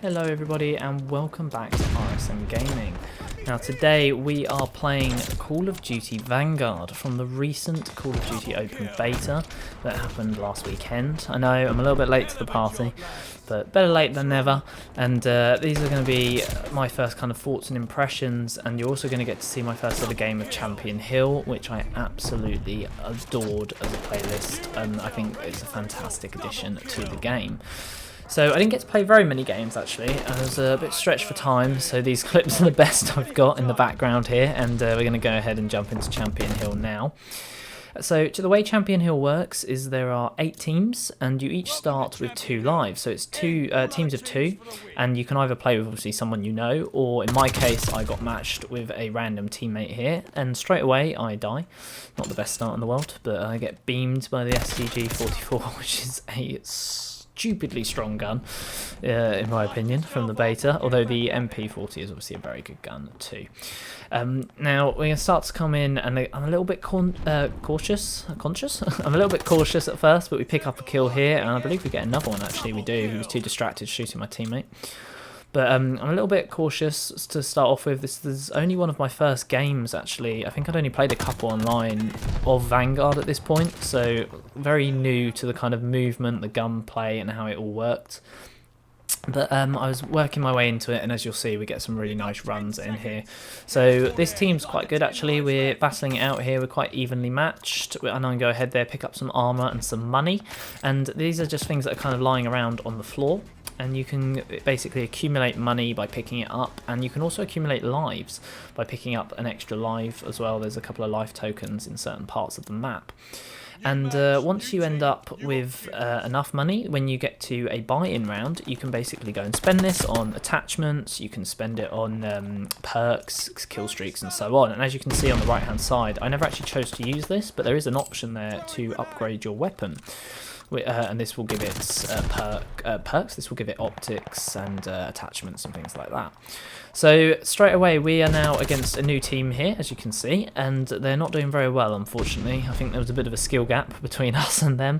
Hello everybody and welcome back to RSM Gaming. Now today we are playing Call of Duty Vanguard from the recent Call of Duty Open Beta that happened last weekend. I know I'm a little bit late to the party, but better late than never. And these are going to be my first kind of thoughts and impressions, and you're also going to get to see my first ever game of Champion Hill, which I absolutely adored as a playlist, and I think it's a fantastic addition to the game. So I didn't get to play very many games actually. I was a bit stretched for time, so these clips are the best I've got in the background here, and we're going to go ahead and jump into Champion Hill now. So the way Champion Hill works is there are 8 teams, and you each start with 2 lives. So it's teams of 2, and you can either play with obviously someone you know, or in my case I got matched with a random teammate here, and straight away I die. Not the best start in the world, but I get beamed by the STG-44, which is a stupidly strong gun, in my opinion, from the beta, although the MP40 is obviously a very good gun too. Now we're going to start to come in, and I'm a little bit conscious. I'm a little bit cautious at first, but we pick up a kill here, and I believe we get another one actually. We do. He was too distracted shooting my teammate. But I'm a little bit cautious to start off with. This is only one of my first games actually. I think I'd only played a couple online of Vanguard at this point, so very new to the kind of movement, the gunplay and how it all worked. But I was working my way into it, and as you'll see we get some really nice runs in here. So this team's quite good actually. We're battling it out here, we're quite evenly matched, and I'm going to go ahead there, pick up some armour and some money, and these are just things that are kind of lying around on the floor. And you can basically accumulate money by picking it up, and you can also accumulate lives by picking up an extra life as well. There's a couple of life tokens in certain parts of the map. And once you end up with enough money, when you get to a buy-in round, you can basically go and spend this on attachments, you can spend it on perks, kill streaks and so on. And as you can see on the right hand side, I never actually chose to use this, but there is an option there to upgrade your weapon. And this will give it perks, this will give it optics and attachments and things like that. So straight away we are now against a new team here, as you can see, and they're not doing very well unfortunately. I think there was a bit of a skill gap between us and them,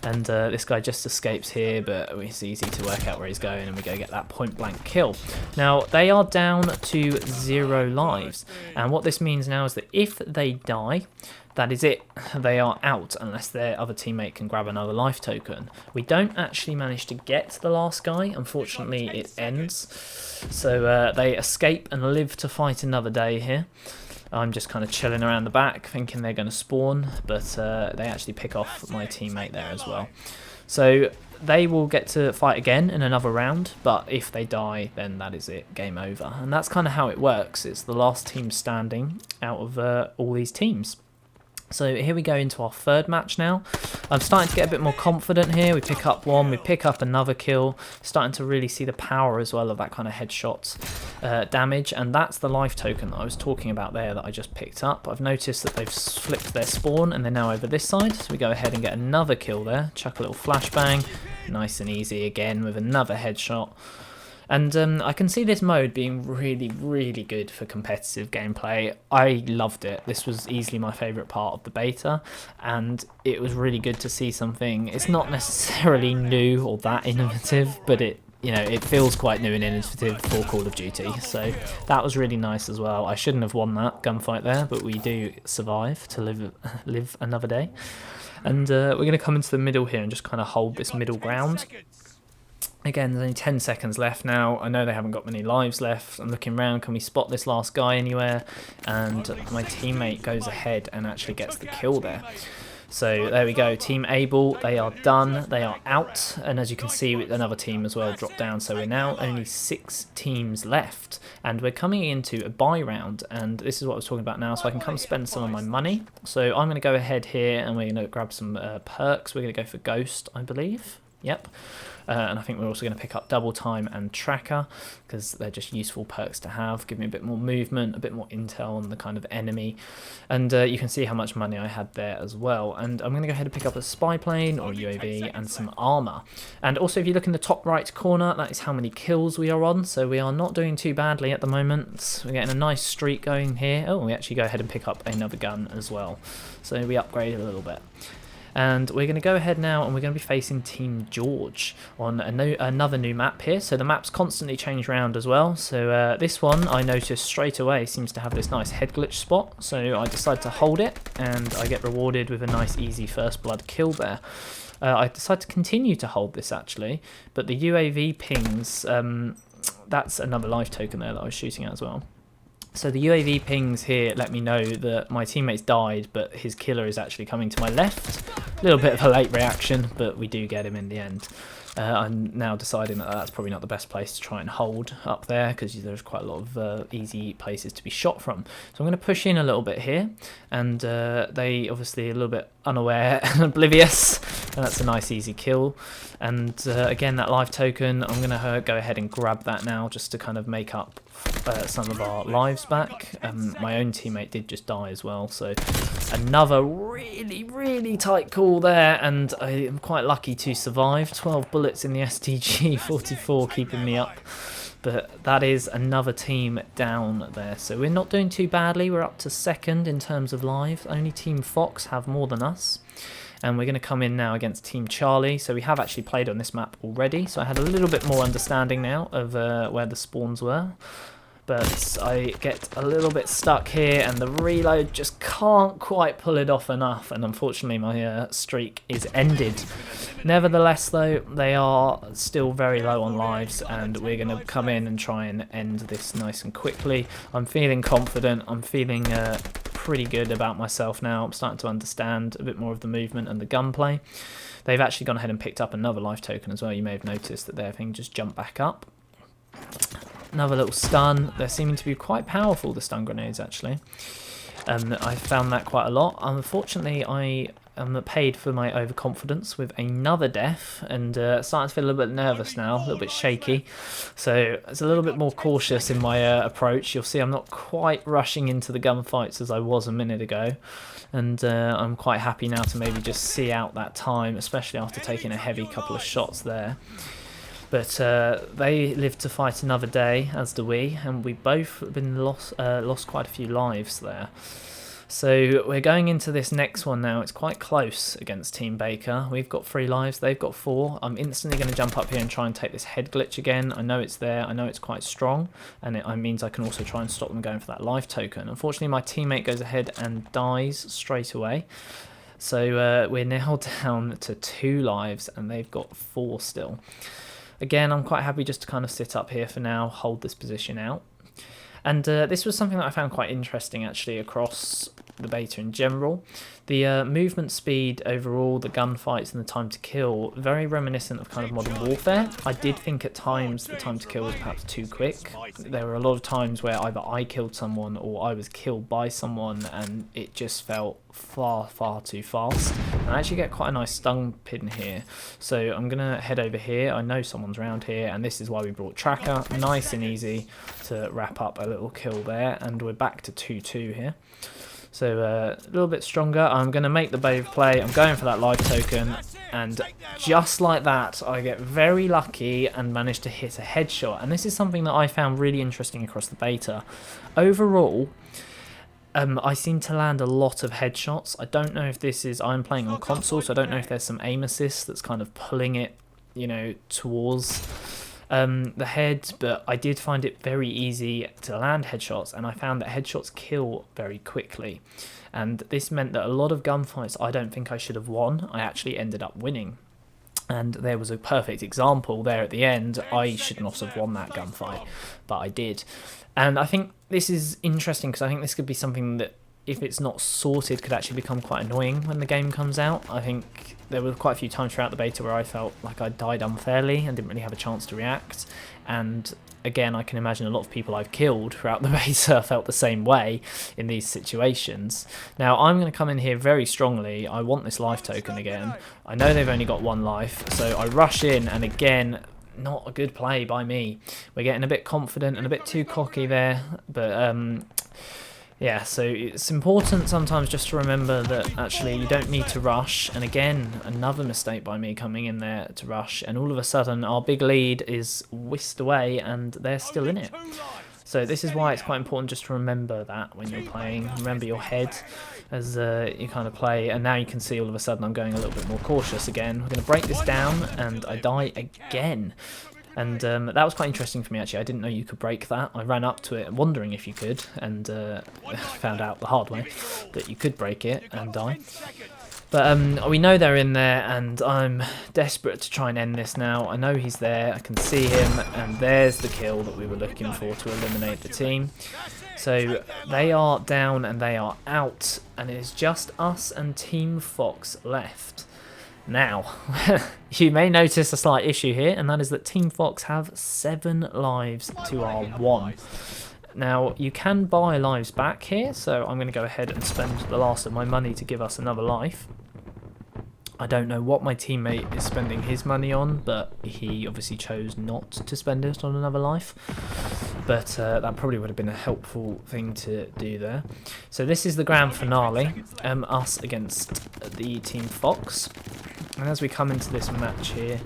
and this guy just escapes here, but it's easy to work out where he's going, and we go get that point blank kill. Now they are down to 0 lives, and what this means now is that if they die, that is it. They are out unless their other teammate can grab another life token. We don't actually manage to get the last guy. Unfortunately, it ends. So they escape and live to fight another day here. I'm just kind of chilling around the back thinking they're going to spawn, but they actually pick off my teammate there as well. So they will get to fight again in another round, but if they die, then that is it, game over. And that's kind of how it works. It's the last team standing out of all these teams. So here we go into our 3rd match now. I'm starting to get a bit more confident here. We pick up one, we pick up another kill. Starting to really see the power as well of that kind of headshot damage. And that's the life token that I was talking about there that I just picked up. I've noticed that they've flipped their spawn and they're now over this side. So we go ahead and get another kill there. Chuck a little flashbang. Nice and easy again with another headshot. And I can see this mode being really, really good for competitive gameplay. I loved it. This was easily my favourite part of the beta, and it was really good to see something. It's not necessarily new or that innovative, but it feels quite new and innovative for Call of Duty. So that was really nice as well. I shouldn't have won that gunfight there, but we do survive to live another day. And we're going to come into the middle here and just kind of hold this middle ground. Again, there's only 10 seconds left now. I know they haven't got many lives left. I'm looking around, can we spot this last guy anywhere? And my teammate goes ahead and actually gets the kill there. So there we go, Team Able, they are done, they are out. And as you can see, another team as well dropped down. So we're now only 6 teams left. And we're coming into a buy round. And this is what I was talking about now. So I can come spend some of my money. So I'm going to go ahead here and we're going to grab some perks. We're going to go for Ghost, I believe. Yep. And I think we're also going to pick up Double Time and Tracker because they're just useful perks to have. Give me a bit more movement, a bit more intel on the kind of enemy. And you can see how much money I had there as well. And I'm going to go ahead and pick up a spy plane or UAV and some armor. And also if you look in the top right corner, that is how many kills we are on. So we are not doing too badly at the moment. We're getting a nice streak going here. Oh, we actually go ahead and pick up another gun as well. So we upgrade a little bit. And we're going to go ahead now and we're going to be facing Team George on another new map here. So the maps constantly change around as well. So this one I noticed straight away seems to have this nice head glitch spot. So I decided to hold it and I get rewarded with a nice easy first blood kill there. I decided to continue to hold this actually, but the UAV pings, that's another life token there that I was shooting at as well. So the UAV pings here let me know that my teammates died, but his killer is actually coming to my left. A little bit of a late reaction, but we do get him in the end. I'm now deciding that that's probably not the best place to try and hold up there because there's quite a lot of easy places to be shot from. So I'm going to push in a little bit here, and they obviously a little bit unaware and oblivious, and that's a nice easy kill. And again, that life token, I'm going to go ahead and grab that now just to kind of make up some of our lives back. My own teammate did just die as well, so another really tight call there, and I am quite lucky to survive. 12 bullets in the STG, 44 keeping me up, but that is another team down there. So we're not doing too badly. We're up to second in terms of lives. Only Team Fox have more than us. And we're going to come in now against Team Charlie. So we have actually played on this map already, so I had a little bit more understanding now of where the spawns were. But I get a little bit stuck here, and the reload just can't quite pull it off enough, and unfortunately my streak is ended. Nevertheless though, they are still very low on lives, and we're going to come in and try and end this nice and quickly. I'm feeling confident, I'm feeling pretty good about myself now. I'm starting to understand a bit more of the movement and the gunplay. They've actually gone ahead and picked up another life token as well. You may have noticed that their thing just jumped back up. Another little stun. They're seeming to be quite powerful, the stun grenades, actually. I found that quite a lot. Unfortunately, I am paid for my overconfidence with another death, and starting to feel a little bit nervous now, a little bit shaky. So it's a little bit more cautious in my approach. You'll see I'm not quite rushing into the gunfights as I was a minute ago. And I'm quite happy now to maybe just see out that time, especially after taking a heavy couple of shots there. But they live to fight another day, as do we, and we both have been lost quite a few lives there. So we're going into this next one now. It's quite close against Team Baker. We've got 3 lives, they've got 4. I'm instantly going to jump up here and try and take this head glitch again. I know it's there, I know it's quite strong, and it means I can also try and stop them going for that life token. Unfortunately, my teammate goes ahead and dies straight away. So we're now down to 2 lives, and they've got 4 still. Again, I'm quite happy just to kind of sit up here for now, hold this position out. And this was something that I found quite interesting actually across the beta in general. The movement speed overall, the gunfights and the time to kill, very reminiscent of kind of Modern Warfare. I did think at times the time to kill was perhaps too quick. There were a lot of times where either I killed someone or I was killed by someone, and it just felt far too fast. And I actually get quite a nice stun pin here. So I'm going to head over here. I know someone's around here, and this is why we brought Tracker. Nice and easy to wrap up a little kill there, and we're back to 2-2 here. So a little bit stronger. I'm going to make the Bave play. I'm going for that life token, and just like that I get very lucky and manage to hit a headshot. And this is something that I found really interesting across the beta. Overall, I seem to land a lot of headshots. I don't know if this is, I'm playing on console, so I don't know if there's some aim assist that's kind of pulling it, you know, towards the head, but I did find it very easy to land headshots, and I found that headshots kill very quickly, and this meant that a lot of gunfights I don't think I should have won, I actually ended up winning. And there was a perfect example there at the end. I should not have won that gunfight, but I did. And I think this is interesting because I think this could be something that, if it's not sorted, could actually become quite annoying when the game comes out. I think there were quite a few times throughout the beta where I felt like I died unfairly and didn't really have a chance to react. And again, I can imagine a lot of people I've killed throughout the beta felt the same way in these situations. Now, I'm going to come in here very strongly. I want this life token again. I know they've only got 1 life, so I rush in, and again, not a good play by me. We're getting a bit confident and a bit too cocky there, but yeah, so it's important sometimes just to remember that actually you don't need to rush. And again, another mistake by me coming in there to rush, and all of a sudden our big lead is whisked away and they're still in it. So this is why it's quite important just to remember that when you're playing. Remember your head as you kind of play. And now you can see all of a sudden I'm going a little bit more cautious again. We're going to break this down, and I die again. And that was quite interesting for me, actually. I didn't know you could break that. I ran up to it wondering if you could, and found out the hard way that you could break it and die. But we know they're in there, and I'm desperate to try and end this now. I know he's there, I can see him, and there's the kill that we were looking for to eliminate the team. So they are down and they are out, and it is just us and Team Fox left. Now, you may notice a slight issue here, and that is that Team Fox have 7 lives to our 1. Now, you can buy lives back here, so I'm going to go ahead and spend the last of my money to give us another life. I don't know what my teammate is spending his money on, but he obviously chose not to spend it on another life. But that probably would have been a helpful thing to do there. So this is the grand finale, us against the Team Fox. And as we come into this match here,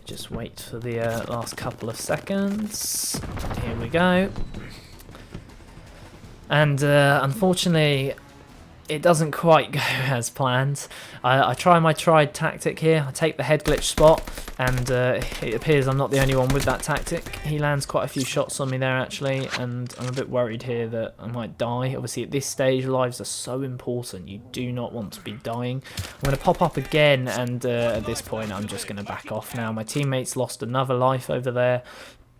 just wait for the last couple of seconds. Here we go. And unfortunately, it doesn't quite go as planned. I try my tried tactic here. I take the head glitch spot, and it appears I'm not the only one with that tactic. He lands quite a few shots on me there, actually, and I'm a bit worried here that I might die. Obviously, at this stage, lives are so important. You do not want to be dying. I'm going to pop up again, and at this point, I'm just going to back off now. My teammate's lost another life over there.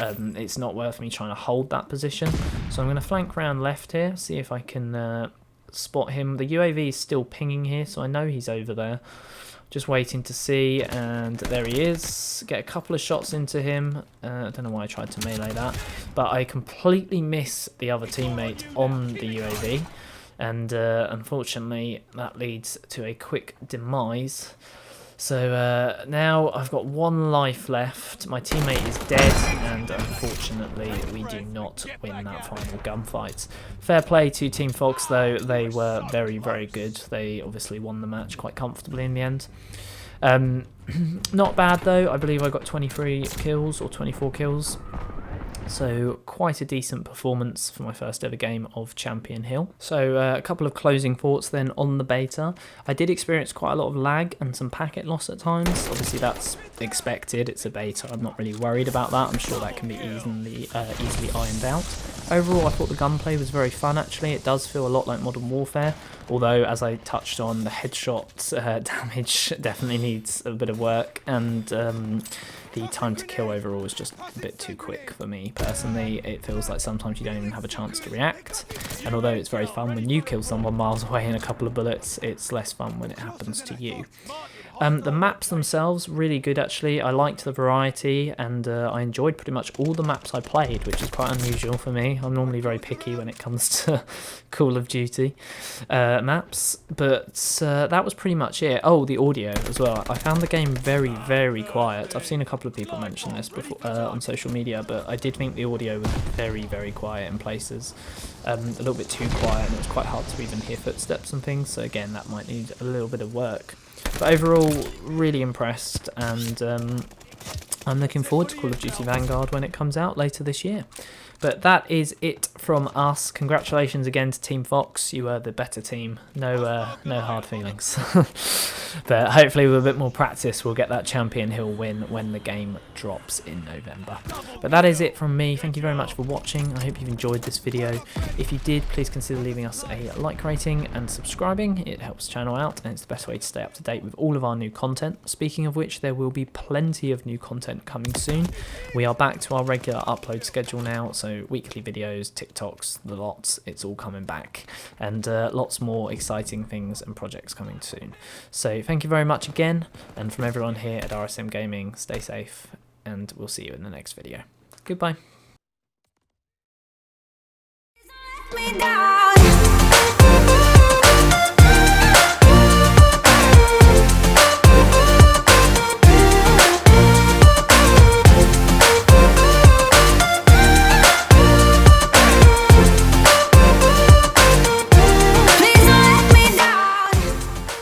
It's not worth me trying to hold that position. So I'm going to flank round left here, see if I can spot him. The UAV is still pinging here, so I know he's over there. Just waiting to see, and there he is. Get a couple of shots into him. I don't know why I tried to melee that, but I completely miss the other teammate on the UAV, and unfortunately that leads to a quick demise. So now I've got 1 life left. My teammate is dead, and unfortunately we do not win that final gunfight. Fair play to Team Fox though, they were very, very good. They obviously won the match quite comfortably in the end. Not bad though, I believe I got 23 kills or 24 kills. So quite a decent performance for my first ever game of Champion Hill. So a couple of closing thoughts then on the beta. I did experience quite a lot of lag and some packet loss at times. Obviously that's expected, it's a beta, I'm not really worried about that. I'm sure that can be easily ironed out. Overall I thought the gunplay was very fun actually. It does feel a lot like Modern Warfare, although as I touched on, the headshot damage definitely needs a bit of work, and the time to kill overall is just a bit too quick for me personally. It feels like sometimes you don't even have a chance to react, and although it's very fun when you kill someone miles away in a couple of bullets, it's less fun when it happens to you. The maps themselves, really good actually. I liked the variety, and I enjoyed pretty much all the maps I played, which is quite unusual for me. I'm normally very picky when it comes to Call of Duty maps, but that was pretty much it. Oh, the audio as well. I found the game very, very quiet. I've seen a couple of people mention this before on social media, but I did think the audio was very, very quiet in places. A little bit too quiet, and it was quite hard to even hear footsteps and things, so again, that might need a little bit of work. But overall, really impressed, and I'm looking forward to Call of Duty Vanguard when it comes out later this year. But that is it from us. Congratulations again to Team Fox. You were the better team. No hard feelings. But hopefully with a bit more practice, we'll get that Champion Hill win when the game drops in November. But that is it from me. Thank you very much for watching. I hope you've enjoyed this video. If you did, please consider leaving us a like rating and subscribing. It helps the channel out, and it's the best way to stay up to date with all of our new content. Speaking of which, there will be plenty of new content coming soon. We are back to our regular upload schedule now, so weekly videos, TikToks, the lots, it's all coming back, and lots more exciting things and projects coming soon. So thank you very much again, and from everyone here at RSM Gaming, stay safe, and we'll see you in the next video. Goodbye.